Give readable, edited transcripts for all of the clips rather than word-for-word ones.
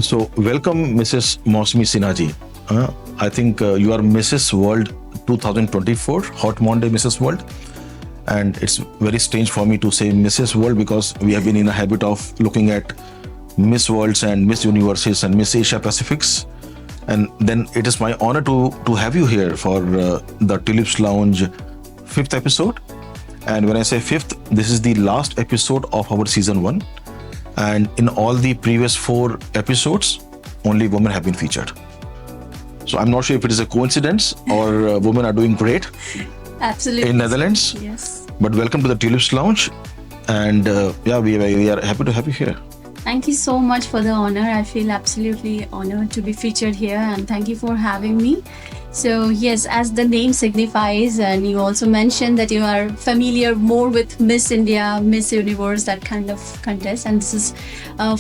So, welcome, Mrs. Mosmi Sinhaji. I think you are Mrs. World 2024, Hot Monday Mrs. World. And it's very strange for me to say Mrs. World because we have been in a habit of looking at Miss Worlds and Miss Universes and Miss Asia Pacifics. And then it is my honor to have you here for the Tulips Lounge 5th episode. And when I say 5th, this is the last episode of our season 1. And in all the previous 4 episodes, only women have been featured. So I'm not sure if it is a coincidence or women are doing great. Absolutely. In Netherlands. Yes. But welcome to the Tulips Lounge. And we are happy to have you here. Thank you so much for the honor. I feel absolutely honored to be featured here, and thank you for having me. So yes, as the name signifies, and you also mentioned that you are familiar more with Miss India, Miss Universe, that kind of contest. And this is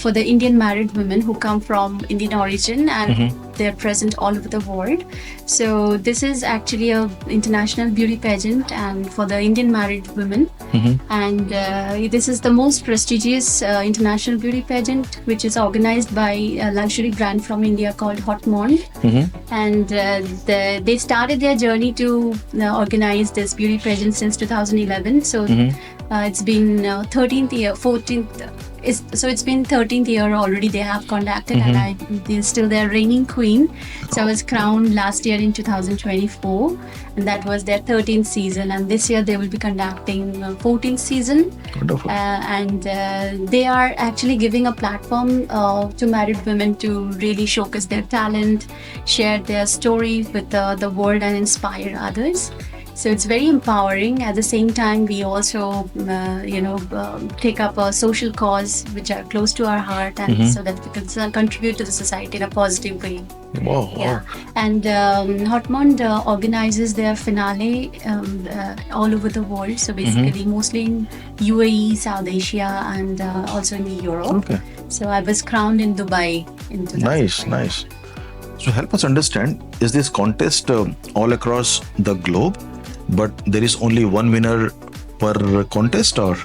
for the Indian married women who come from Indian origin and they're present all over the world. So this is actually a international beauty pageant and for the Indian married women. And this is the most prestigious international beauty pageant, which is organized by a luxury brand from India called Hot Monde. And they started their journey to organize this beauty pageant since 2011. So it's been 13th year, 14th. So it's been 13th year already they have conducted, and they're still their reigning queen. So I was crowned last year in 2024, and that was their 13th season. And this year they will be conducting 14th season. Wonderful. And they are actually giving a platform to married women to really showcase their talent, share their story with the world, and inspire others. So it's very empowering. At the same time, we also, take up a social cause which are close to our heart, and so that we can contribute to the society in a positive way. Wow. Yeah. And Hot Monde organizes their finale all over the world. So basically, mostly in UAE, South Asia, and also in Europe. Okay. So I was crowned in Dubai in 2005. Nice. So help us understand, is this contest all across the globe? But there is only one winner per contest, or?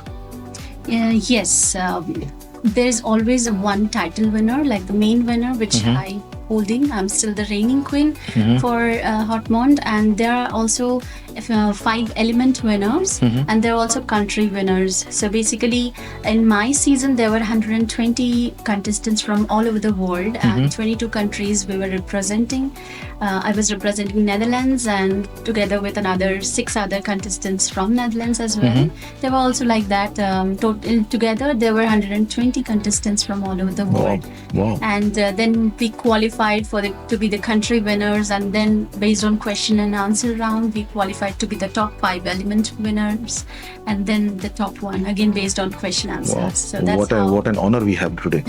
Yes. There is always one title winner, like the main winner, which I holding. I'm still the reigning queen for Hot Monde, and there are also 5 element winners, and there are also country winners. So basically, in my season, there were 120 contestants from all over the world, and 22 countries we were representing. I was representing Netherlands, and together with another 6 other contestants from Netherlands as well. They were also like that. Together, there were 120 contestants from all over the world. Wow. And then we qualified to be the country winners, and then based on question and answer round, we qualified to be the top 5 element winners, and then the top 1 again based on question answers. Wow. So that's what an honor we have today.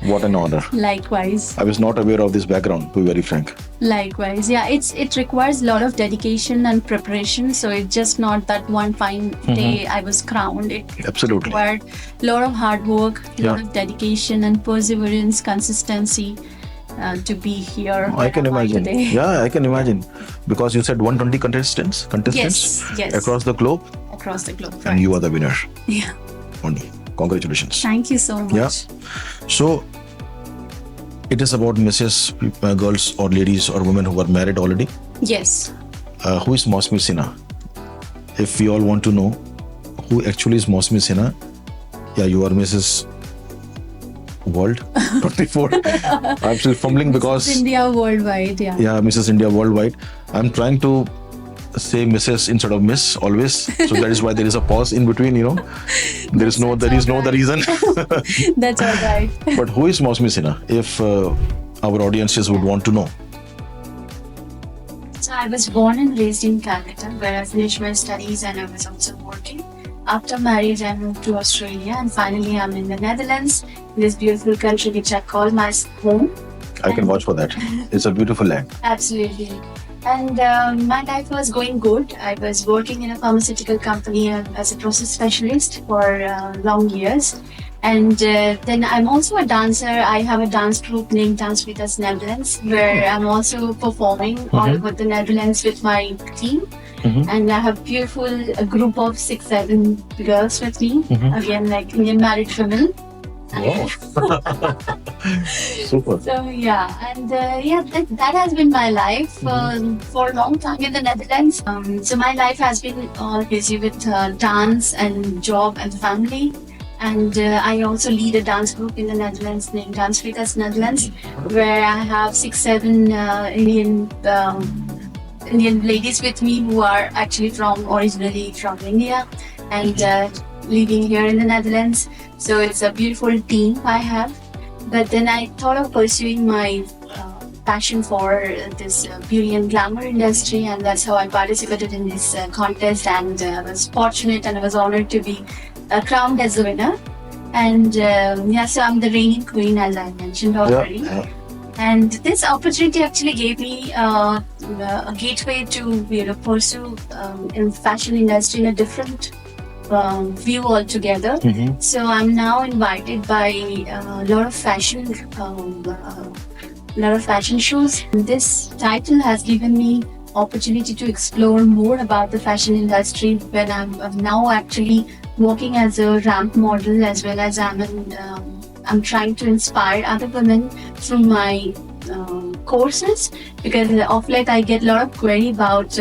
What an honor. Likewise. I was not aware of this background, to be very frank. Likewise, yeah. It requires a lot of dedication and preparation. So it's just not that one fine day I was crowned. It Absolutely. required a lot of hard work, a lot of dedication and perseverance, consistency to be here. I can imagine. Today. Yeah, I can imagine. Because you said 120 contestants Yes. across the globe, Across the globe. and you are the winner. Yeah. Only. Congratulations. Thank you so much. Yeah. So it is about Mrs. Girls or ladies or women who are married already. Yes. Who is Mosmi Sinha? If we all want to know who actually is Mosmi Sinha, you are Mrs. World 24. I'm still fumbling because Mrs. India worldwide, yeah. Yeah, Mrs. India worldwide. I'm trying to say Mrs. instead of Miss always, so that is why there is a pause in between. There is no the reason. That's all right. But who is Mosmi Sinha? If our audiences would want to know. So I was born and raised in Calcutta, where I finished my studies and I was also working. After marriage, I moved to Australia, and finally I'm in the Netherlands, in this beautiful country which I call my home. I can vouch for that. It's a beautiful land. Absolutely. And my life was going good. I was working in a pharmaceutical company as a process specialist for long years. And then I'm also a dancer. I have a dance group named Dance With Us Netherlands, where I'm also performing all over the Netherlands with my team. And I have a group of 6-7 girls with me, again like Indian married women. Wow. Super. So yeah, and that has been my life for a long time in the Netherlands. So my life has been all busy with dance and job and family. And I also lead a dance group in the Netherlands named Dance Fritas Netherlands, where I have 6-7 Indian ladies with me who are actually originally from India and living here in the Netherlands. So it's a beautiful team I have. But then I thought of pursuing my passion for this beauty and glamour industry, and that's how I participated in this contest. And I was fortunate and I was honored to be crowned as a winner. And so I'm the reigning queen, as I mentioned already. Yeah. And this opportunity actually gave me a gateway to pursue in fashion industry in a different view altogether. Mhm. So I'm now invited by a lot of fashion shows. This title has given me opportunity to explore more about the fashion industry when I'm now actually working as a ramp model, as well as I'm trying to inspire other women through my courses, because of late I get a lot of query about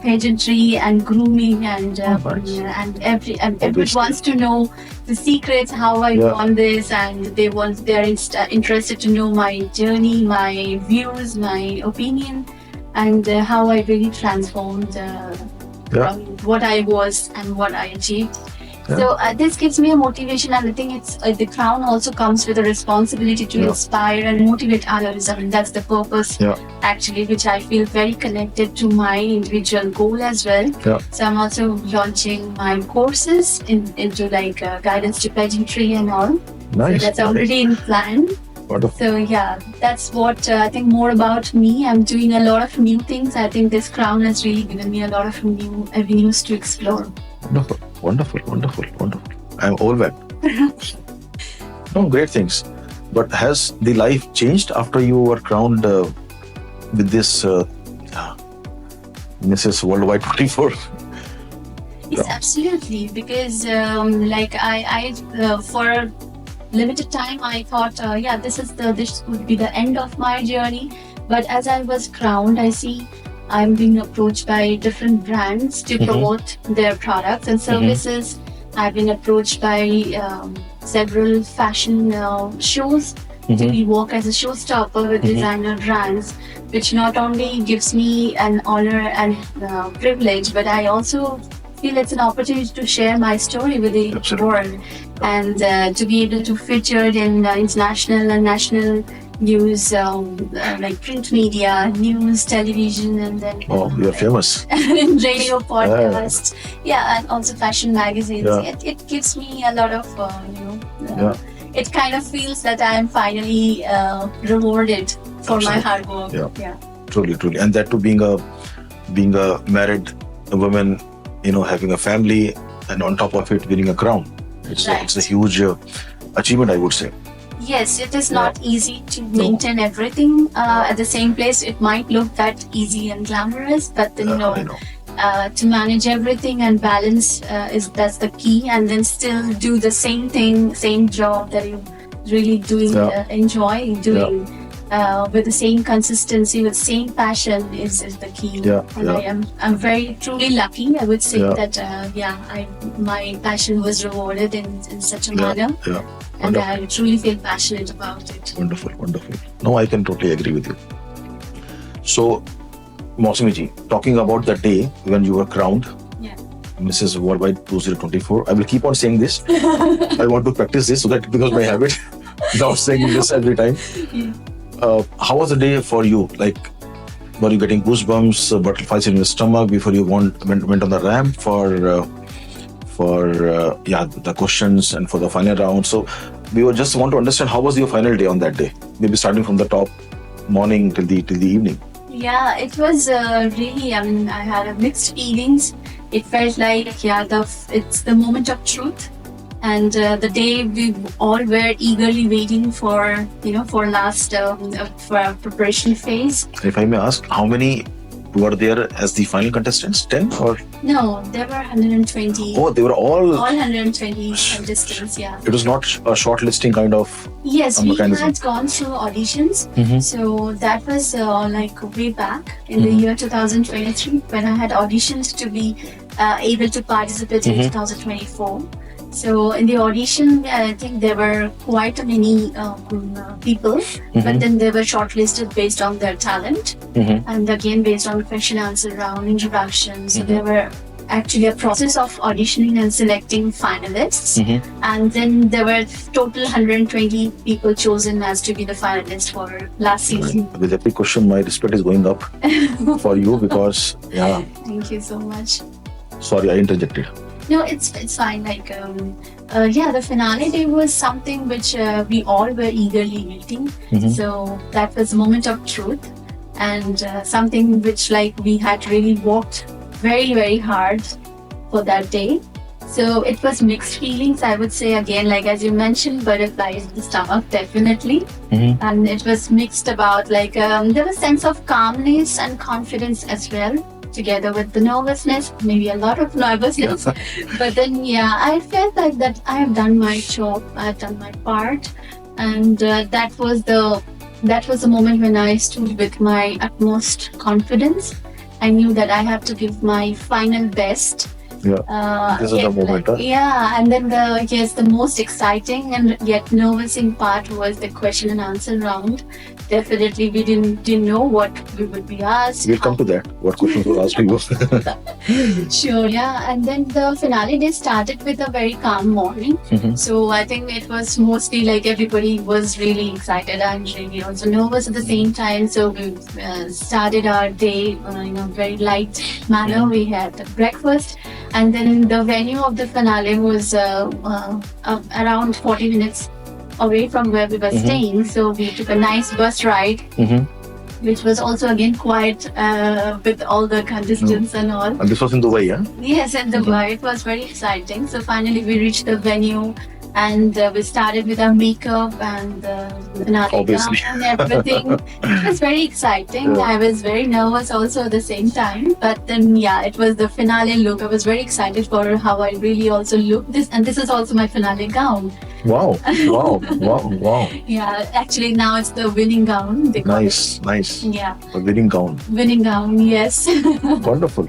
pageantry and grooming and everyone wants to know the secrets, how I won this, and they're interested to know my journey, my views, my opinion, and how I really transformed from what I was and what I achieved. So this gives me a motivation, and I think it's the crown also comes with a responsibility to inspire and motivate others. I mean, that's the purpose actually, which I feel very connected to my individual goal as well. So I'm also launching my courses into like guidance to pageantry and all. Nice. So that's already in plan. Wonderful. So yeah, that's what I think more about me. I'm doing a lot of new things. I think this crown has really given me a lot of new avenues to explore. Wonderful. I'm overwhelmed. No, great things. But has the life changed after you were crowned with this Mrs. Worldwide 24? Yes, absolutely. Because like I for a limited time I thought, this would be the end of my journey. But as I was crowned, I see I'm being approached by different brands to promote their products and services. I've been approached by several fashion shows to work as a showstopper with designer brands, which not only gives me an honor and privilege, but I also feel it's an opportunity to share my story with the world, and to be able to feature in international and national news, like print media, news, television, and then You're famous. radio, podcast, and also fashion magazines. It gives me a lot of, it kind of feels that I am finally rewarded for my hard work. Truly, and that too being a married woman, having a family, and on top of it winning a crown. It's a huge achievement, I would say. Yes, it is not easy to maintain everything at the same place. It might look that easy and glamorous, but to manage everything and balance that's the key, and then still do the same thing, same job that you really enjoy doing with the same consistency, with same passion is the key. I'm very truly lucky. I would say that my passion was rewarded in such a manner. And I truly feel passionate about it. Wonderful. No, I can totally agree with you. So, Mausami ji, talking about the day when you were crowned Mrs. Worldwide 2024, I will keep on saying this. I want to practice this so that it becomes my habit. Now saying this every time. How was the day for you? Like, were you getting goosebumps, butterflies in your stomach before you went on the ramp for the questions and for the final round? So we would just want to understand how was your final day on that day? Maybe starting from the top morning till the evening. Yeah, it was really. I mean, I had mixed feelings. It felt like it's the moment of truth. And the day we all were eagerly waiting for last for our preparation phase. If I may ask, how many were there as the final contestants? 10 or? No, there were 120. Oh, they were All all. 120 contestants, yeah. It was not a shortlisting kind of. Yes, A we mechanism. had gone through auditions. Mhm. So that was like way back in the Mhm. year 2023 when I had auditioned to be able to participate in Mhm. 2024. So in the audition, I think there were quite many people, but Mhm. then they were shortlisted based on their talent, Mhm. and again based on question answer round introduction. So Mhm. there were actually a process of auditioning and selecting finalists, Mhm. and then there were total 120 people chosen as to be the finalists for last season. With every question, my respect is going up for you because, yeah, Thank you so much. sorry, I interjected. No, it's fine. Like yeah, the finale day was something which we all were eagerly waiting. Mhm. So that was a moment of truth, and something which like we had really worked very hard for that day. So it was mixed feelings, I would say. Again, like as you mentioned, butterflies in the stomach, definitely. Mhm. And it was mixed about like there was sense of calmness and confidence as well, together with the nervousness, maybe a lot of nervousness. But then, yeah, I felt like that I have done my job, I have done my part, and that was the moment when I stood with my utmost confidence. I knew that I have to give my final best. Yeah. This is the moment, huh? Yeah, and then the most exciting and yet nervousing part was the question and answer round. Definitely, we didn't know what we would be asked. We'll come to that. What questions were asked to you? Sure, yeah. And then the finale day started with a very calm morning. Mhm. So I think it was mostly like everybody was really excited and really also nervous at the same time. So we started our day in a very light manner. We had breakfast, and then the venue of the finale was around 40 minutes away from where we were Mhm. staying. So we took a nice bus ride, Mhm. which was also again quite with all the contestants and all. And this was in Dubai, yeah? Yes, and Dubai. It was very exciting. So finally, we reached the venue, and we started with our makeup and finale Obviously. gown and everything. It was very exciting. Yeah. I was very nervous also at the same time. But then, yeah, it was the finale look. I was very excited for how I really also look. This is also my finale gown. Wow. Wow. Wow. Wow. Yeah, actually now it's the winning gown. They call it. Nice. Yeah, A winning gown. winning gown. Yes. Wonderful.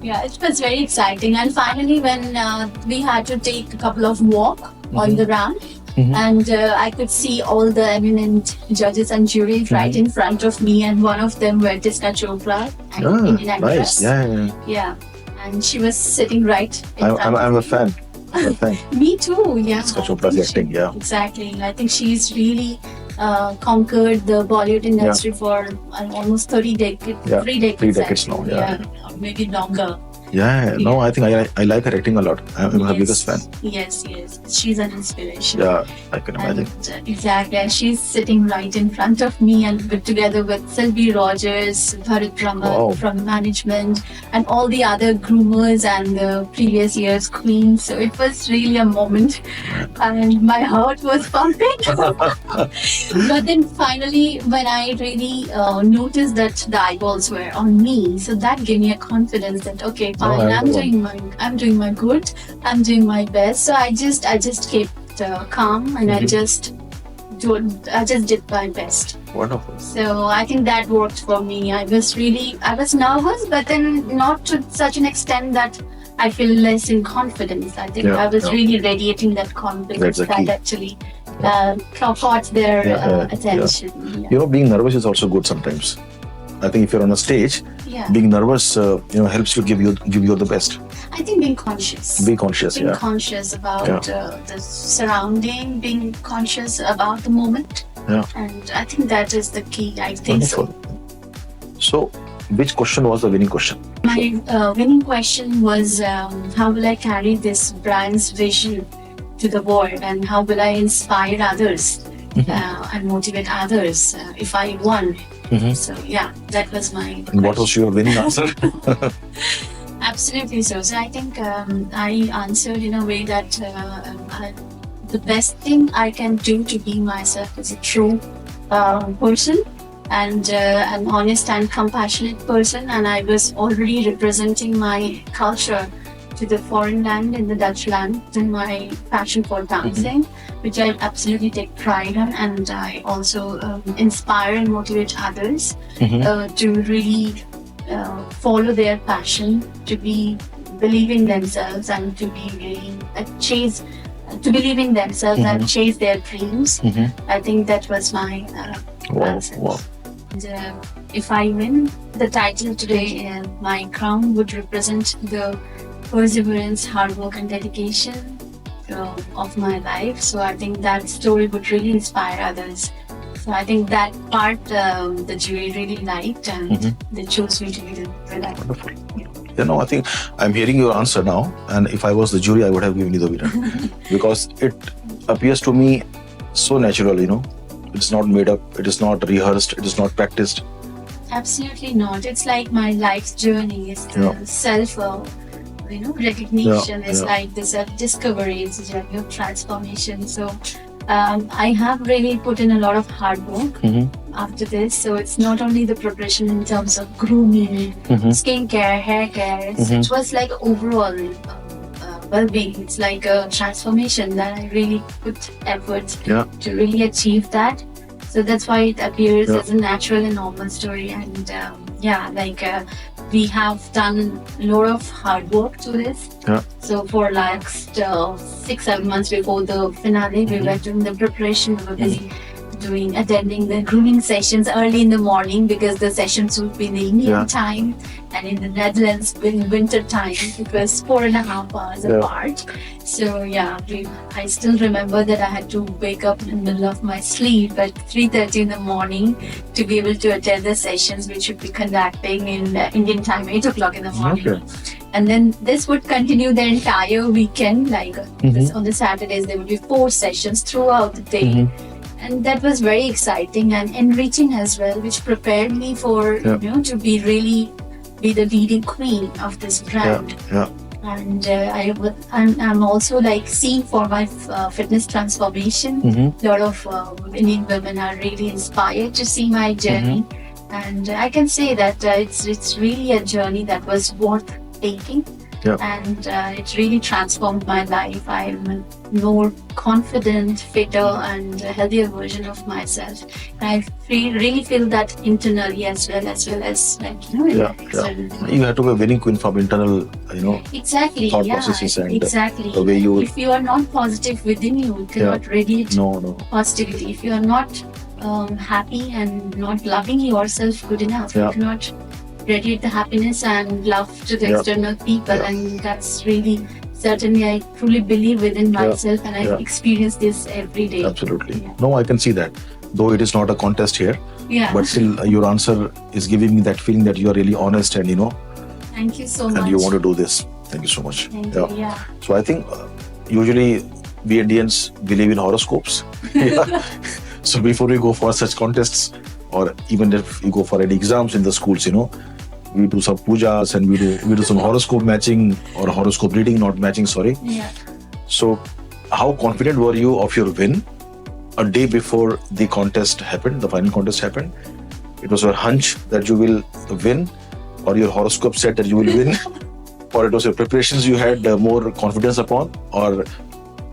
Yeah, it was very exciting. And finally, when we had to take a couple of walk on the ramp, Mhm. and I could see all the eminent judges and juries right in front of me, and one of them were Tiska Chopra, an Ah, Indian actress. nice. Yeah. Yeah, and she was sitting right in front I'm of a fan. I'm a fan. me too. Yeah, Tiska I Chopra's think she- acting, yeah. exactly. I think she's really conquered the Bollywood industry for almost 30 decades, Yeah, 3 decades. 3 decades now, yeah. or maybe longer. Yeah. No, I think I like her acting a lot. I'm her biggest fan. Yes, she's an inspiration. Yeah, I can And, imagine. exactly, and she's sitting right in front of me, and together with Sylvie Rogers, Bharat Brahma Wow. from management, and all the other groomers and the previous year's queens. So it was really a moment, and my heart was pumping. But then finally, when I really noticed that the eyeballs were on me, so that gave me a confidence that okay, fine, I I'm know. doing my good, I'm doing my best. So I just kept calm, and I Mhm. just did my best. Wonderful. So I think that worked for me. I was nervous, but then not to such an extent that I feel less in confidence. I think Yeah, I was yeah. really radiating that confidence That's the that key. actually caught their Yeah, attention. You know, being nervous is also good sometimes. I think if you're on a stage, Yeah. being nervous, helps you give you the best. I think being conscious. Be conscious. Being Yeah. conscious about the surrounding, being conscious about the moment. Yeah. And I think that is the key. I think Wonderful. So, which question was the winning question? My winning question was how will I carry this brand's vision to the world, and how will I inspire others and motivate others if I won? Mhm. So yeah, that was my And what was your winning answer? Absolutely so. So I think I answered in a way that the best thing I can do to be myself as a true person and an honest and compassionate person, and I was already representing my culture to the foreign land in the Dutch land in my passion for dancing, which I absolutely take pride in, and I also inspire and motivate others to really follow their passion, to be believe in themselves, and to be really to believe in themselves and chase their dreams. I think that was my answer. Wow. And, if I win the title today, my crown would represent the perseverance, hard work, and dedication of my life. So I think that story would really inspire others. So I think that part the jury really liked, and they chose me to be the winner. Wonderful. I think I'm hearing your answer now, and if I was the jury, I would have given you the winner because it appears to me so natural. It's not made up, it is not rehearsed, it is not practiced. Absolutely not. It's like my life's journey. It's the self, recognition. It's like the self-discovery. It's a journey of transformation. So I have really put in a lot of hard work after this. So it's not only the progression in terms of grooming, skincare, hair care. It was like overall well-being. It's like a transformation that I really put effort to really achieve that. So that's why it appears as a natural and normal story. And we have done a lot of hard work to this. So for last 6-7 months before the finale, we were doing the preparation. We were busy attending the grooming sessions early in the morning because the sessions would be in the Indian time, and in the Netherlands in winter time it was 4.5 hours apart. So I still remember that I had to wake up in the middle of my sleep at 3:30 in the morning to be able to attend the sessions which would be conducting in Indian time 8 o'clock in the morning. And then this would continue the entire weekend, like on the Saturdays there would be 4 sessions throughout the day. And that was very exciting and enriching as well, which prepared me for to be the leading queen of this brand. And I'm also like seeing for my fitness transformation. A lot of Indian women are really inspired to see my journey, and I can say that it's really a journey that was worth taking. And it really transformed my life. I'm a more confident, fitter, and healthier version of myself. And I really feel that internally as well as externally. You have to be a winning queen from internal, exactly, thought processes and exactly. The way you. If you are not positive within you cannot radiate positivity. If you are not happy and not loving yourself good enough, you cannot radiate the happiness and love to the external people, and that's really certainly I truly believe within myself, and I experience this every day. Absolutely. No, I can see that. Though it is not a contest here, but still your answer is giving me that feeling that you are really honest and Thank you so much. And you want to do this. Thank you so much. Thank you. So I think usually we Indians believe in horoscopes. So before we go for such contests, or even if you go for any exams in the schools, we do some pujas and we do some horoscope matching or horoscope reading, not matching, sorry. So how confident were you of your win a day before the contest happened, the final contest happened? It was your hunch that you will win, or your horoscope said that you will win, or it was your preparations you had more confidence upon, or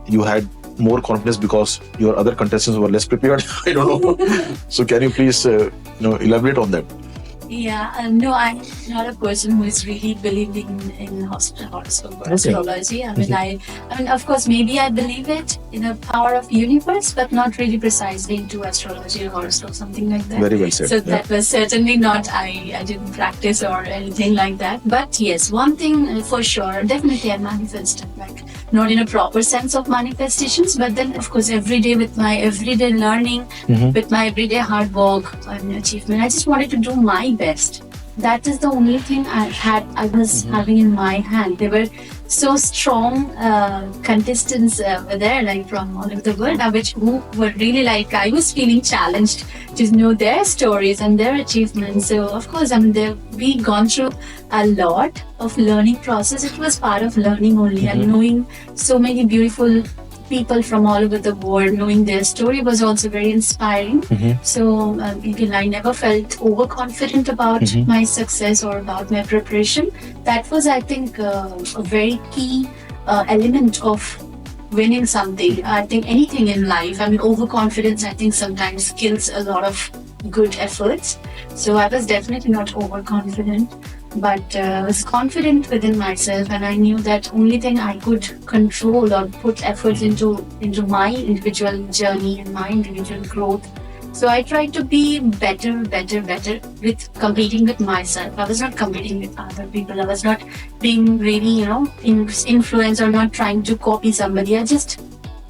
you had more confidence because your other contestants were less prepared? I don't know. So can you please elaborate on that? No, I'm not a person who is really believing in horoscope or astrology. I mean, of course, maybe I believe it in the power of universe, but not really precisely into astrology or horoscope, something like that. Very well said. So that was certainly not, I didn't practice or anything like that. But yes, one thing for sure, definitely I manifested, like not in a proper sense of manifestations, but then of course every day with my everyday learning, with my everyday hard work and achievement, I just wanted to do my best. That is the only thing I was having in my hand. There were so strong contestants were there, like from all over the world, who were really like, I was feeling challenged to know their stories and their achievements. So of course, we gone through a lot of learning process. It was part of learning only, and knowing so many beautiful people from all over the world, knowing their story was also very inspiring. So again, I never felt overconfident about my success or about my preparation. That was, I think, a very key element of winning something. I think anything in life, I mean, overconfidence, I think sometimes kills a lot of good efforts. So I was definitely not overconfident, but I was confident within myself, and I knew that only thing I could control or put efforts into my individual journey and my individual growth. So I tried to be better with competing with myself. I was not competing with other people. I was not being really, influenced or not trying to copy somebody. I just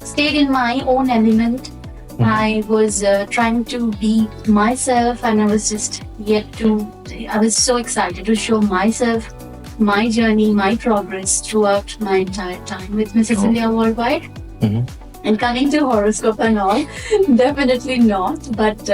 stayed in my own element. I was trying to be myself, and I was so excited to show myself, my journey, my progress throughout my entire time with Mrs. India Worldwide. And coming to horoscope and all, definitely not. But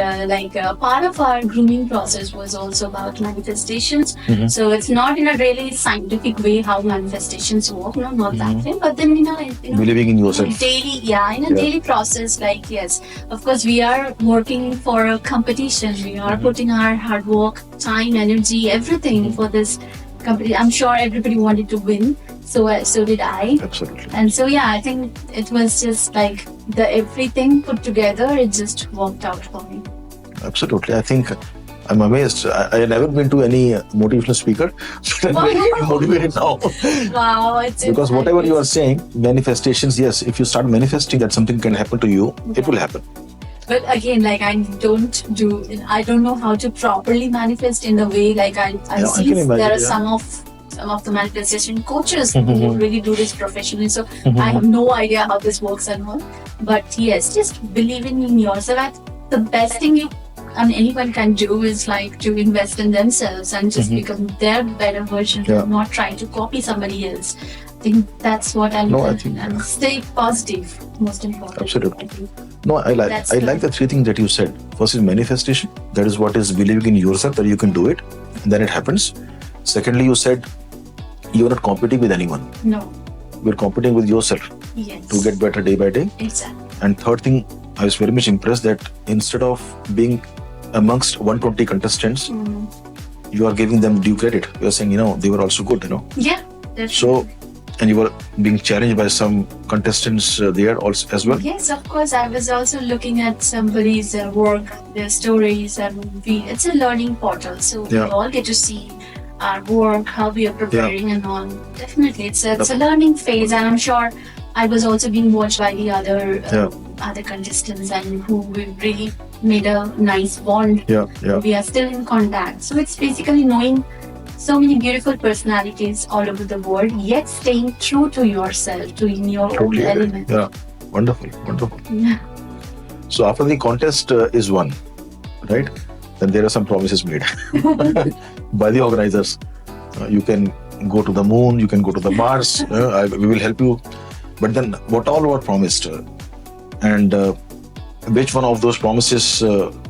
part of our grooming process was also about manifestations. So it's not in a really scientific way how manifestations work, no, not that way. But then believing in yourself. Daily, daily process. Like yes, of course we are working for a competition. We are putting our hard work, time, energy, everything for this company. I'm sure everybody wanted to win. So did I. Absolutely. And so I think it was just like the everything put together, it just worked out for me. Absolutely. I think I'm amazed. I have never been to any motivational speaker, but I'm very motivated now. Wow. Because whatever you are saying, manifestations, yes, if you start manifesting that something can happen to you, it will happen. But again, like I don't know how to properly manifest in the way like I see there are some of the manifestation coaches who really do this professionally. So I have no idea how this works and all. But yes, just believing in yourself. The best thing anyone can do is like to invest in themselves and just become their better version and not trying to copy somebody else. I think that's what I'm doing. And stay positive, most important. Absolutely. No, I like the three things that you said. First is manifestation. That is what is believing in yourself that you can do it. And then it happens. Secondly, you said you're not competing with anyone. No. You're competing with yourself. Yes. To get better day by day. Exactly. And third thing, I was very much impressed that instead of being amongst 120 contestants, you are giving them due credit. You are saying, they were also good, Yeah, definitely. So, and you were being challenged by some contestants there also as well? Yes, of course. I was also looking at somebody's work, their stories, and it's a learning portal. So we all get to see our work, how we are preparing and all. Definitely, it's a learning phase, and I'm sure I was also being watched by the other contestants, and who we really made a nice bond. We are still in contact. So it's basically knowing so many beautiful personalities all over the world, yet staying true to yourself, to in your own element. Yeah, wonderful. Yeah. So after the contest is won, right? Then there are some promises made by the organizers. You can go to the moon, you can go to the Mars, we will help you. But then what all were promised? And which one of those promises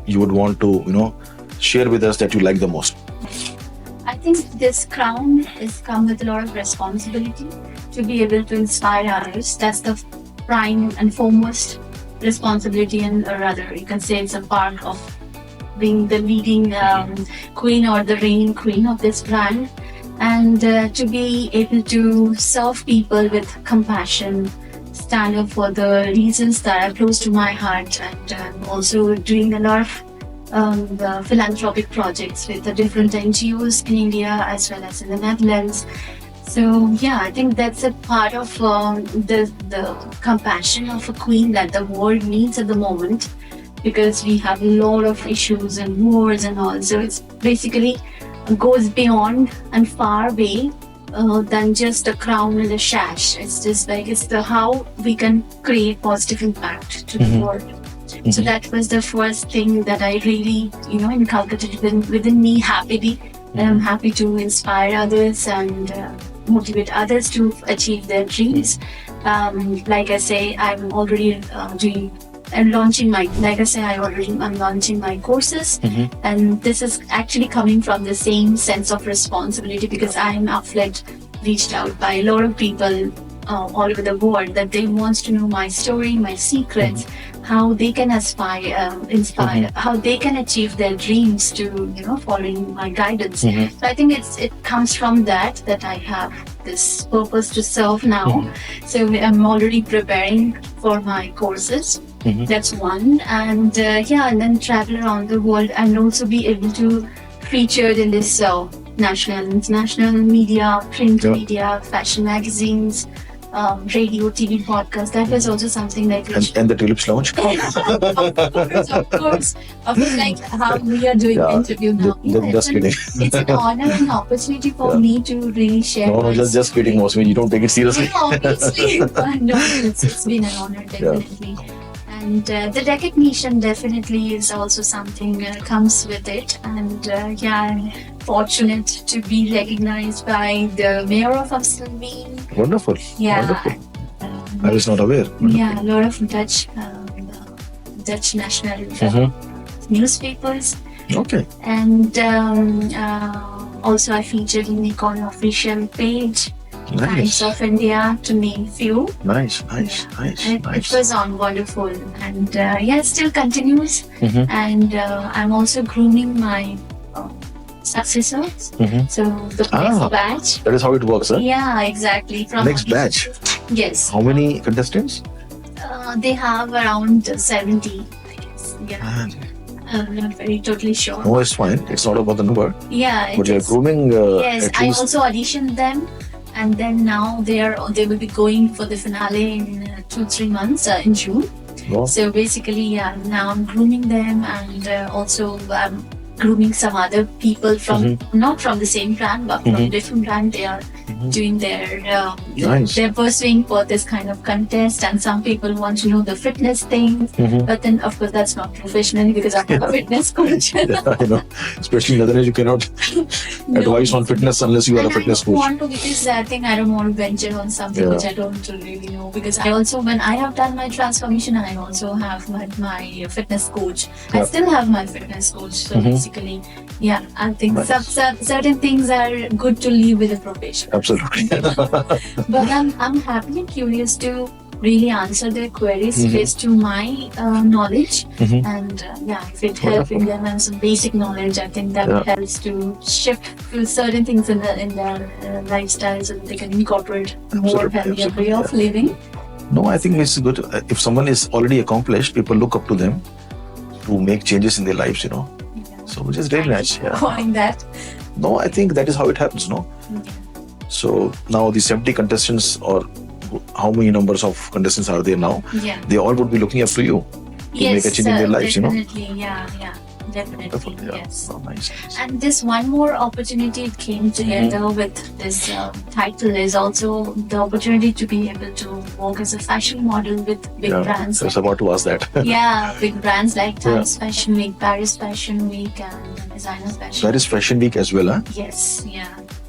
you would want to, share with us that you like the most? I think this crown has come with a lot of responsibility to be able to inspire others. That's the prime and foremost responsibility, and or rather you can say it's a part of being the leading queen or the reigning queen of this brand. And to be able to serve people with compassion, stand up for the reasons that are close to my heart, and also doing a lot of the philanthropic projects with the different NGOs in India as well as in the Netherlands. So I think that's a part of the compassion of a queen that the world needs at the moment, because we have a lot of issues and wars and all. So it's basically goes beyond and far away than just a crown and a sash. It's just like it's the how we can create positive impact to the world. So that was the first thing that I really, inculcated within me happily. I'm happy to inspire others and motivate others to achieve their dreams. Like I say, I'm already I'm launching my courses, and this is actually coming from the same sense of responsibility, because I'm reached out by a lot of people all over the world that they wants to know my story, my secrets, how they can inspire, how they can achieve their dreams to following my guidance. So I think it comes from that I have this purpose to serve now. So I'm already preparing for my courses. That's one, and and then travel around the world and also be able to feature in this national, international media, print media, fashion magazines, radio, TV, podcast. That was also something like and the Tulips Lounge. of course, like how we are doing interview now. Just kidding. It's an honor and opportunity for me to really share. No, just kidding, Mosmi. You don't take it seriously. Obviously, no, it's been an honor, definitely. And the recognition definitely is also something comes with it. And I'm fortunate to be recognized by the mayor of Amsterdam. Wonderful. Yeah. Wonderful. I was not aware. Yeah, a lot of Dutch national newspapers. Okay. And also I featured in the Econ official page. Times of India, to name few. Nice. It was on wonderful, and it still continues. And I'm also grooming my successors. So the next batch. That is how it works, huh? Yeah, exactly. From Next batch. Yes. How many contestants? They have around 70, I guess. Yeah. I'm not very totally sure. No, it's fine. It's not about the number. Yeah. But you're grooming. Yes, at I least... also auditioned them. And then now they will be going for the finale in 2-3 months in June. Wow. So basically, now I'm grooming them, and also grooming some other people from not from the same brand but from different brand. They are doing their they're pursuing for this kind of contest, and some people want to know the fitness thing. But then of course that's not professionally because I'm a fitness coach. I know. Especially in Netherlands, you cannot advise on fitness unless you are a fitness coach. I don't want to, because I think I don't want to venture on something which I don't really know, because I also, when I have done my transformation, I also have my fitness coach. I still have my fitness coach. So basically, I think certain things are good to leave with a profession. Absolutely. But I'm happy and curious to really answer their queries based to my knowledge. And if it helps in them and some basic knowledge, I think that helps to shift to certain things in their lifestyle, so that they can incorporate more healthier way of living. No, I think it's good. If someone is already accomplished, people look up to them to make changes in their lives, So which is really nice. Calling that. No, I think that is how it happens, no? So now the 70 contestants, or how many numbers of contestants are there now? They all would be looking up to you to make a change in their lives, definitely, Definitely, yes. Oh, nice. And this one more opportunity it came together with this title is also the opportunity to be able to work as a fashion model with big brands. I was about to ask that. Big brands like Times Fashion Week, Paris Fashion Week, and Designer Fashion. Paris Fashion Week as well, huh? Yes,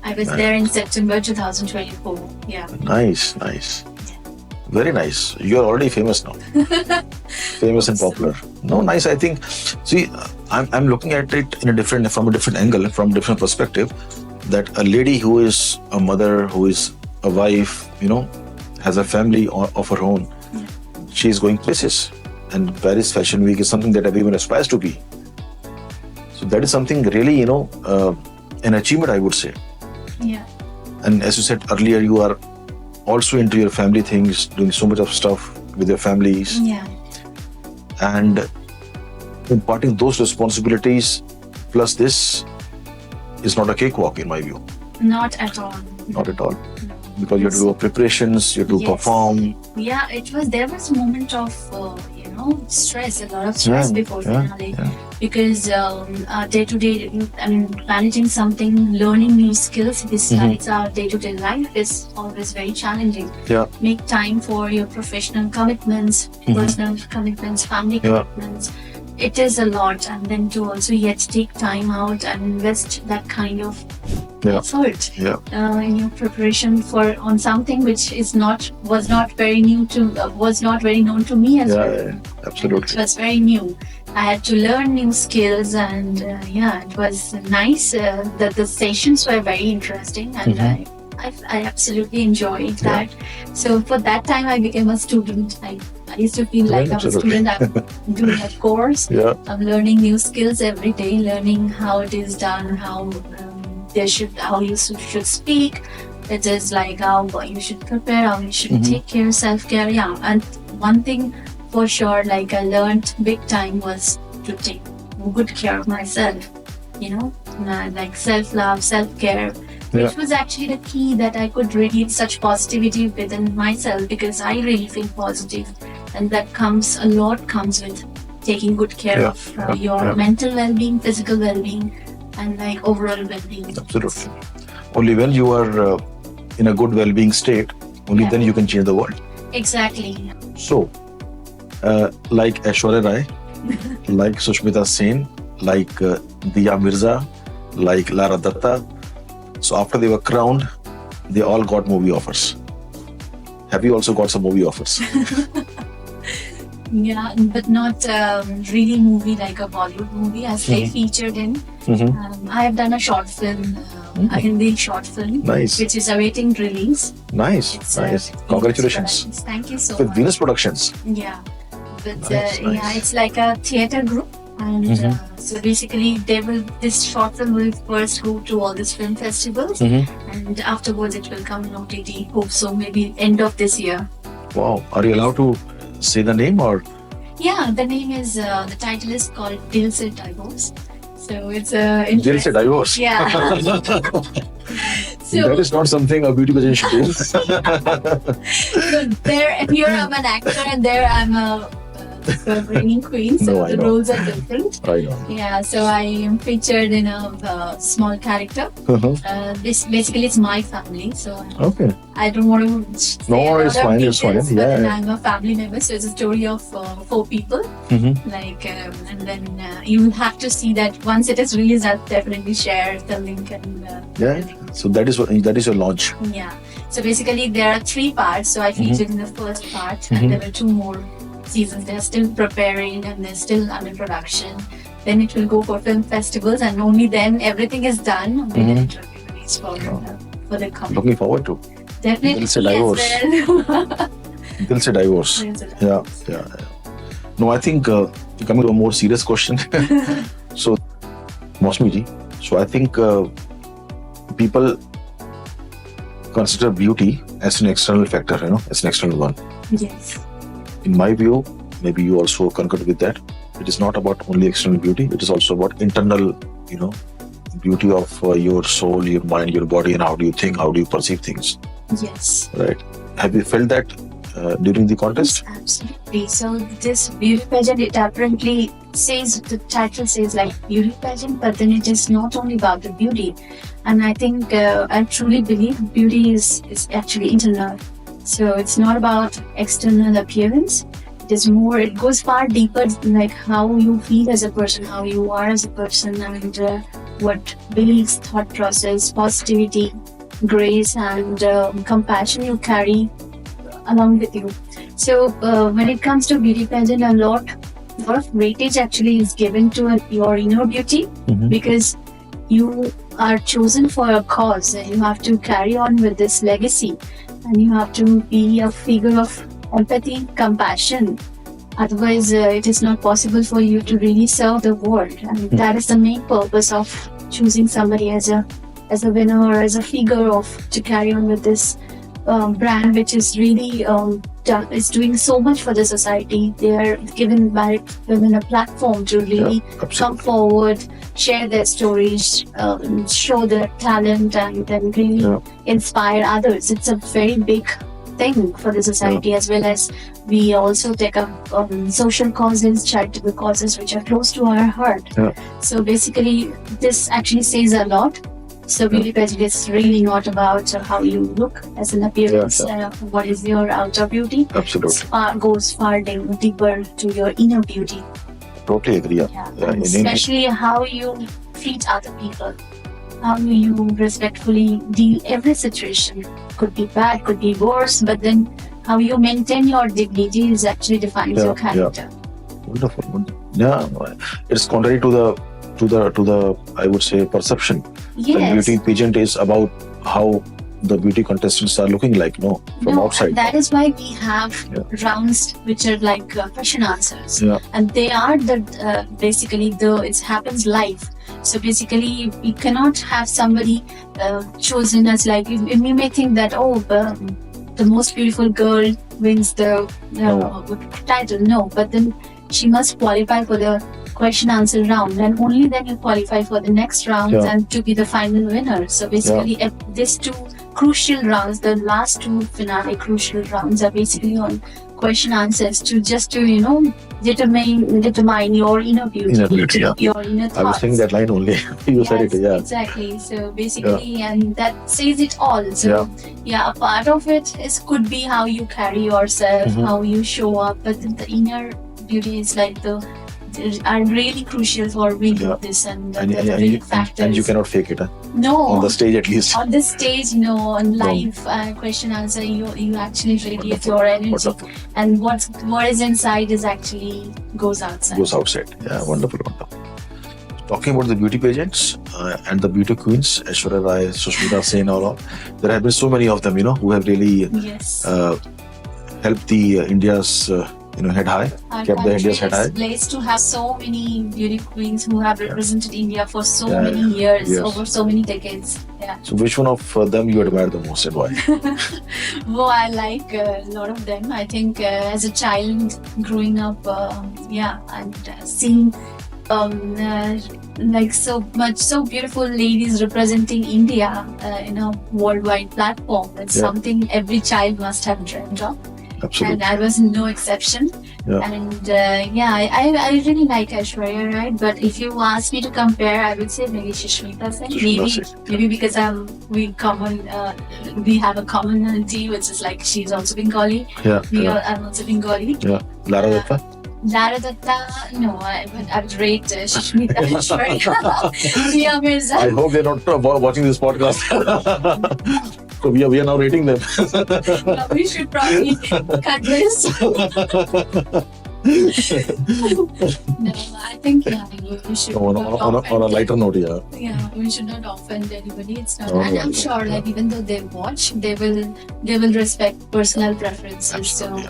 I was there in September 2024. Nice. Very nice. You are already famous now. Famous and popular. No, nice. I think, see, I'm looking at it from a different angle, from a different perspective, that a lady who is a mother, who is a wife, has a family of her own, she is going places. And Paris Fashion Week is something that everyone aspires to be. So that is something really, an achievement, I would say. Yeah. And as you said earlier, you are also into your family things, doing so much of stuff with your families. And imparting those responsibilities plus this is not a cakewalk in my view. Not at all. Not at all. No. Because you have to do preparations, you have to perform. There was a moment of stress, a lot of stress before finale. Because day-to-day, managing something, learning new skills besides our day-to-day life is always very challenging. Make time for your professional commitments, personal commitments, family commitments. It is a lot, and then to also yet take time out and invest that kind of effort in your preparation on something which was not very known to me as well. Absolutely. It was very new. I had to learn new skills, and it was nice. That the sessions were very interesting, and I absolutely enjoyed that. So for that time, I became a student. I used to feel like I'm a absolutely. student. I'm doing a course. Yeah. I'm learning new skills every day, learning how it is done, how how you should speak. It is like how you should prepare, how you should take care, self-care. Yeah, and one thing for sure, like I learned big time was to take good care of myself. Like self-love, self-care, Yeah. which was actually the key that I could radiate such positivity within myself because I really feel positive, and that comes with taking good care Yeah, of yeah, your yeah. mental well-being, physical well-being, and like overall well-being. Absolutely. Only when you are in a good well-being state, only Yeah. then you can change the world. Exactly. So, like Aishwarya Rai, like Sushmita Sen, like Diya Mirza, like Lara Datta. So after they were crowned, they all got movie offers. Have you also got some movie offers? Yeah, but not really movie like a Bollywood movie as they featured in. I have done a short film, a Hindi short film, Nice. which is awaiting release. Nice, It's, nice. Venus Congratulations. Productions. Thank you so With much. Venus Productions. Yeah, but Nice, yeah, nice. it's like a theater group, and so basically, this short film will first go to all these film festivals, and afterwards it will come in OTT. Hope so, maybe end of this year. Wow. Are you allowed to say the name or? Yeah, the name is the title is called Dil Se Divorce. So it's Dil Se Divorce. Yeah. So That is not something a beauty pageant should do. so here I'm an actor, and there I'm a reigning queen. So No, I the know. roles are different. I know. Yeah, so I am featured in a small character. This basically it's my family, so Okay. I don't want to say No, a lot it's of fine, it's fine. details, but Yeah, then yeah. I'm a family member, so it's a story of 4 people. Like, and then you will have to see that once it is released. I'll definitely share the link and Yeah. So that is your launch. yeah. So basically, there are 3 parts. So I featured in the first part, and there were 2 more seasons. They're still preparing and they're still under production. Then it will go for film festivals, and only then everything is done. Then it will be released for the coming. Looking forward to. Definitely. Dil Se Divorce. As well. Dil Se Divorce. Yeah. No, I think coming to a more serious question. So, Mosmi ji, so I think people consider beauty as an external factor, as an external one. Yes. In my view, maybe you also concur with that. It is not about only external beauty. It is also about internal, beauty of your soul, your mind, your body, and how do you think, how do you perceive things, Yes. right? Have you felt that during the contest? Yes, absolutely. So this beauty pageant, it apparently says, the title says like beauty pageant, but then it is not only about the beauty. And I think, I truly believe beauty is actually internal. So it's not about external appearance. It goes far deeper, like how you feel as a person, how you are as a person, and what beliefs, thought process, positivity, grace, and compassion you carry along with you. So when it comes to beauty pageant, a lot of weightage actually is given to your inner beauty, because you are chosen for a cause, and you have to carry on with this legacy, and you have to be a figure of empathy, compassion. Otherwise, it is not possible for you to really serve the world, and that is the main purpose of choosing somebody as a winner or as a figure to carry on with this brand, which is really is doing so much for the society. They are giving married women a platform to really come forward, share their stories, show their talent, and then really inspire others. It's a very big thing for the society, as well as we also take up social causes, charitable causes, which are close to our heart. So basically, this actually says a lot. So beauty pageant is really not about how you look as an appearance, what is your outer beauty. Absolutely. It goes far deeper to your inner beauty. Totally agree. And especially how you treat other people, how you respectfully deal every situation. Could be bad, could be worse, but then how you maintain your dignity is actually defines your character. Wonderful. Yeah, it's contrary to the I would say perception. Yes. The beauty pageant is about how the beauty contestants are looking like, no, from No, outside. and that is why we have Yeah. rounds which are like question answers, Yeah. and they are the basically it happens live. So basically, we cannot have somebody chosen as like we may think that the most beautiful girl wins the title. No, but then she must qualify for the question answer round, and only then you qualify for the next round Yeah. and to be the final winner. So basically, these two crucial rounds, the last two finale crucial rounds, are basically on question answers to determine your inner beauty, Inner beauty, yeah. your inner thoughts. I was saying that line only. You said it, Yes, yeah. exactly. So basically, and that says it all. So yeah, a part of it could be how you carry yourself, Mhm. how you show up, but the inner beauty is like are really crucial for winning Yeah. this, and And, the and, winning you, factors. and you cannot fake it, huh? No, On the stage at least. on this stage, on live question answer, you actually radiate your energy, Wonderful. and what is inside is actually goes outside. Goes outside. Yeah, wonderful, wonderful. Talking about the beauty pageants and the beauty queens, Aishwarya Rai, Sushmita Sen, all, there have been so many of them, who have really Yes. helped the India's head high, Our kept the India's head country high. is blessed to have so many beauty queens who have represented India for so Yeah, many years, yes. over so many decades. Yeah. So which one of them you admire the most and why? Well, I like a lot of them. I think as a child growing up, and seeing like so beautiful ladies representing India in a worldwide platform. It's Yeah. something every child must have dreamed of. Absolutely. And I was no exception. Yeah. And I really like Aishwarya, right? But if you ask me to compare, I would say maybe Sushmita Sen. Maybe because we have a commonality, which is like she's also Bengali. Yeah. I'm also Bengali. Yeah. Lara Datta? Lara Datta, no, I would rate Sushmita Aishwarya. Dia Mirza. I hope they're not watching this podcast. So we are now rating them. We should probably cut this. No, I think we should on not a lighter note, yeah. Yeah, we should not offend anybody. It's not, No, and no, I'm no, sure, yeah. like even though they watch, they will respect personal preferences. Absolutely, So,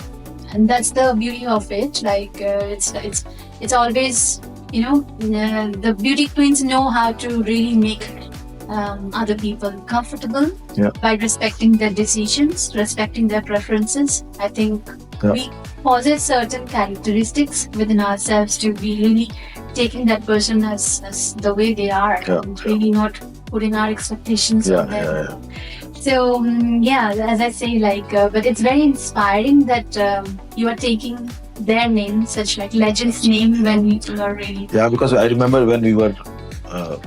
and that's the beauty of it. Like it's always the beauty queens know how to really make other people comfortable by respecting their decisions, respecting their preferences. I think we possess certain characteristics within ourselves to be really taking that person as the way they are, and really not putting our expectations on them. So as I say, but it's very inspiring that you are taking their name, such like legends' name, when you are really. Yeah, because I remember when we were, I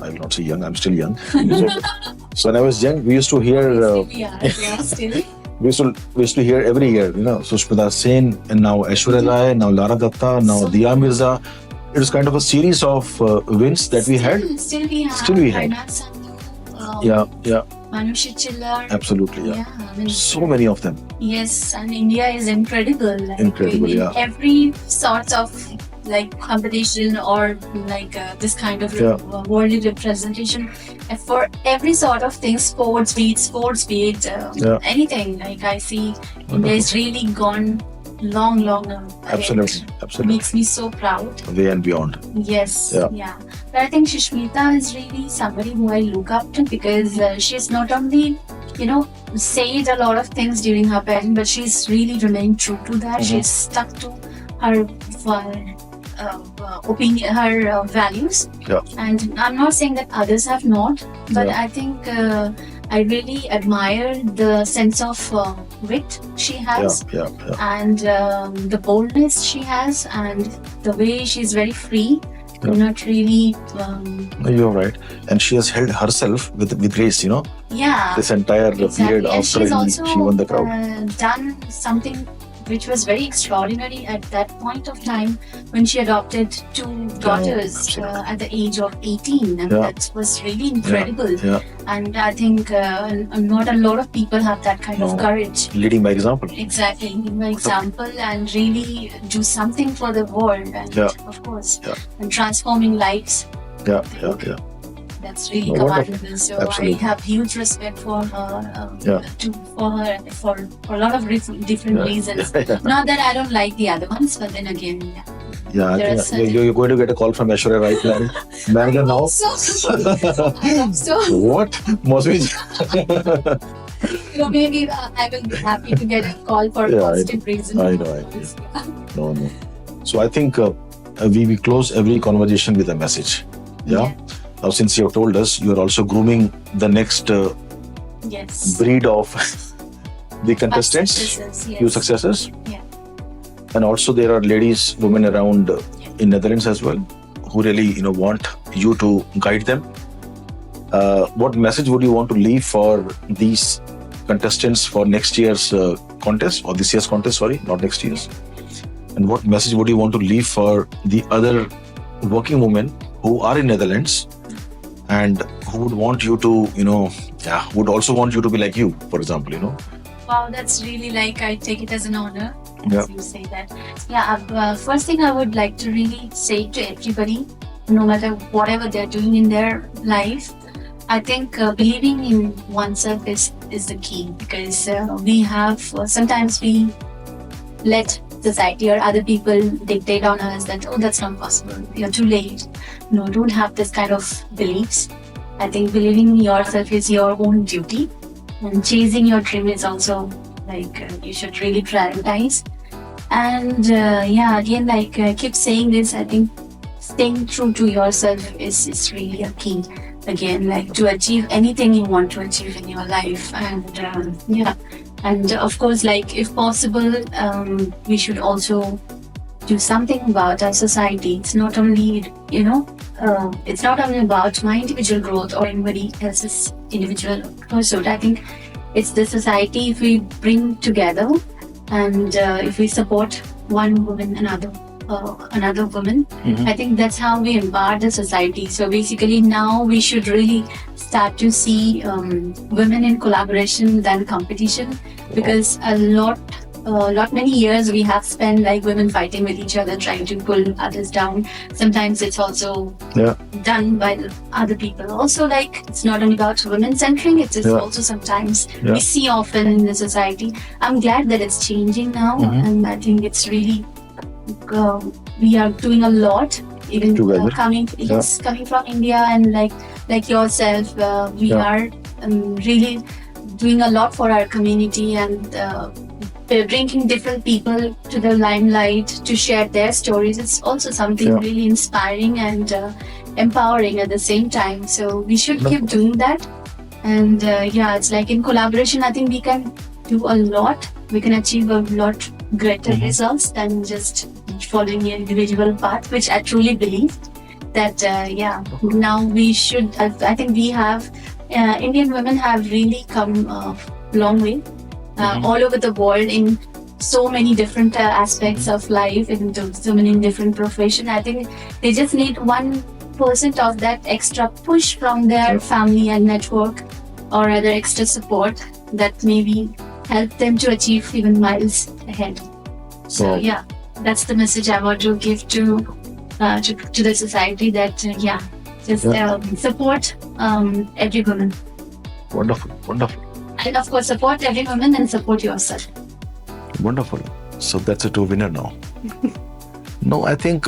will not say young, I'm still young. So when I was young, we used to hear. Still. We used to hear every year, Sushmita Sen, and now Aishwarya Rai, now Lara Datta, now Dia Mirza. It was kind of a series of wins that we had. Still we have. Still we had. Arnab Sandhu, Manushi Chillar. Absolutely, yeah. I mean, So many of them. yes, and India is incredible. Like, Incredible, in yeah. every sort of competition or this kind of worldly representation, for every sort of thing, sports be it anything. I see India has really gone long ahead. Absolutely. Makes me so proud. Way and beyond. Yes, Yeah. But I think Sushmita is really somebody who I look up to, because she's not only said a lot of things during her pageant, but she's really remained true to that. She's stuck to her opinion, her values. Yeah. And I'm not saying that others have not, but Yeah. I think I really admire the sense of wit she has, Yeah. and the boldness she has, and the way she's very free. Yeah. Not really. You're right. And she has held herself with grace, Yeah. this entire Exactly. period And after she's also she won the crowd. done something which was very extraordinary at that point of time, when she adopted two daughters absolutely. at the age of 18, and Yeah. that was really incredible. Yeah. And I think not a lot of people have that kind of No. courage. Leading by example. Exactly, give an example and really do something for the world, and Yeah. of course, Yeah. and transforming lives. Yeah. That's really Oh, wonderful. commendable. So Absolutely. I have huge respect for her, Yeah. for her for a lot of different Yeah. reasons. Yeah. Not that I don't like the other ones, but then again, yeah. Yeah, I There are think certain- you're going to get a call from Aishwarya right now. Manager now. I hope so. What? Mosmi? So maybe I will be happy to get a call for a Yeah, positive reason. I know. No, no. So I think we close every conversation with a message. Yeah. Now, since you have told us, you are also grooming the next Yes. breed of the contestants, Successes, yes. few successors. Yeah. And also there are ladies, women around in Netherlands as well, who really want you to guide them. What message would you want to leave for these contestants for next year's contest, or this year's contest? Sorry, not next year's. And what message would you want to leave for the other working women who are in Netherlands and who would want you to, would also want you to be like you, for example, Wow, that's really like I take it as an honor. Yeah. As you say that. Yeah. First thing I would like to really say to everybody, no matter whatever they're doing in their life, I think believing in oneself is the key, because we have sometimes we let society or other people dictate on us that, oh, that's not possible, you're too late. No, don't have this kind of beliefs. I think believing in yourself is your own duty, and chasing your dream is also like you should really prioritize. And again, like I keep saying this, I think staying true to yourself is really a key. Again, like to achieve anything you want to achieve in your life. And and of course, like if possible, we should also do something about our society. It's not only it's not only about my individual growth or anybody else's individual pursuit. I think it's the society. If we bring together and if we support one woman another woman, I think that's how we empower the society. So basically now we should really start to see women in collaboration than competition, because many years we have spent like women fighting with each other, trying to pull others down. Sometimes it's also done by other people. Also, like it's not only about women centering, it is also sometimes we see often in the society. I'm glad that it's changing now, and I think it's really we are doing a lot, even coming from India, and like yourself, we are really doing a lot for our community, and bringing different people to the limelight to share their stories. It's also something really inspiring and empowering at the same time. So we should keep doing that. And it's like in collaboration, I think we can do a lot. We can achieve a lot greater results than just following an individual path, which I truly believe that now we should. I think we have Indian women have really come a long way all over the world in so many different aspects of life, in so many different professions. I think they just need 1% of that extra push from their family and network, or other extra support that maybe help them to achieve even miles ahead. So that's the message I want to give to the society, that support every woman. Wonderful. And of course, support every woman and support yourself. Wonderful. So that's a two-winner now. No, I think,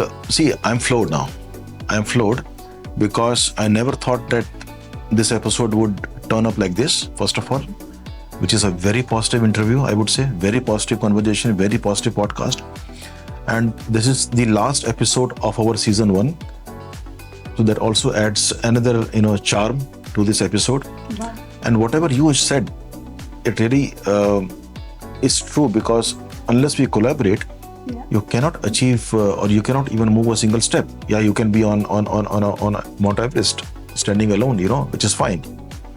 I'm floored now. I'm floored because I never thought that this episode would turn up like this, first of all, which is a very positive interview, I would say. Very positive conversation, very positive podcast. And this is the last episode of our season 1. So that also adds another, charm to this episode. Wow. And whatever you said, it really is true, because unless we collaborate, you cannot achieve or you cannot even move a single step. Yeah, you can be on Mount Everest standing alone, which is fine.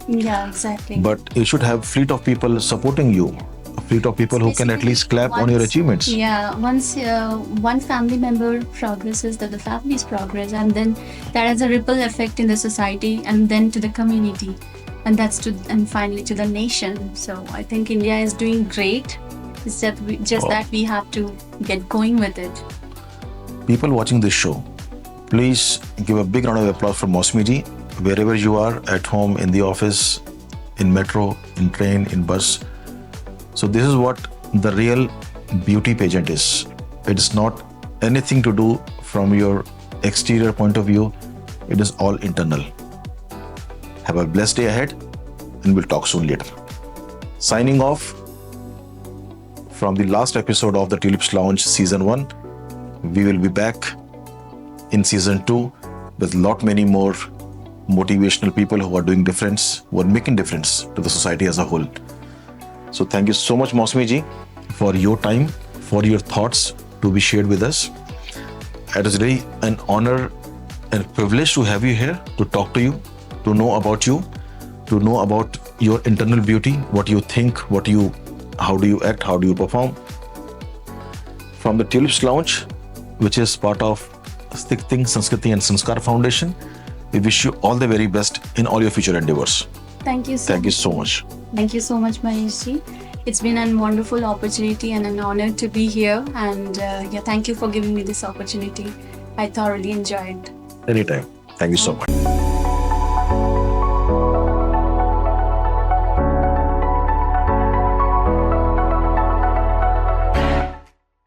Yeah, exactly. But you should have fleet of people supporting you, a fleet of people who can at least clap on your achievements. Yeah, once one family member progresses, that the family's progress, and then that has a ripple effect in the society, and then to the community, and and finally to the nation. So I think India is doing great. It's that that we have to get going with it. People watching this show, please give a big round of applause for Mosmi ji. wherever you are, at home, in the office, in metro, in train, in bus. So this is what the real beauty pageant is. It's not anything to do from your exterior point of view. It is all internal. Have a blessed day ahead, and we'll talk soon later. Signing off from the last episode of the Tulips Lounge Season 1. We will be back in Season 2 with many more motivational people who are doing difference, who are making difference to the society as a whole. So thank you so much, Mausami ji, for your time, for your thoughts to be shared with us. It is really an honor and privilege to have you here, to talk to you, to know about you, to know about your internal beauty, what you think, how do you act, how do you perform. From the Tulips Lounge, which is part of Sikh Think, Sanskriti and Sanskar Foundation, we wish you all the very best in all your future endeavors. Thank you so Thank you so much. Thank you so much, Mahesh ji. It's been a wonderful opportunity and an honor to be here. And thank you for giving me this opportunity. I thoroughly enjoyed. Anytime. Thank you so much.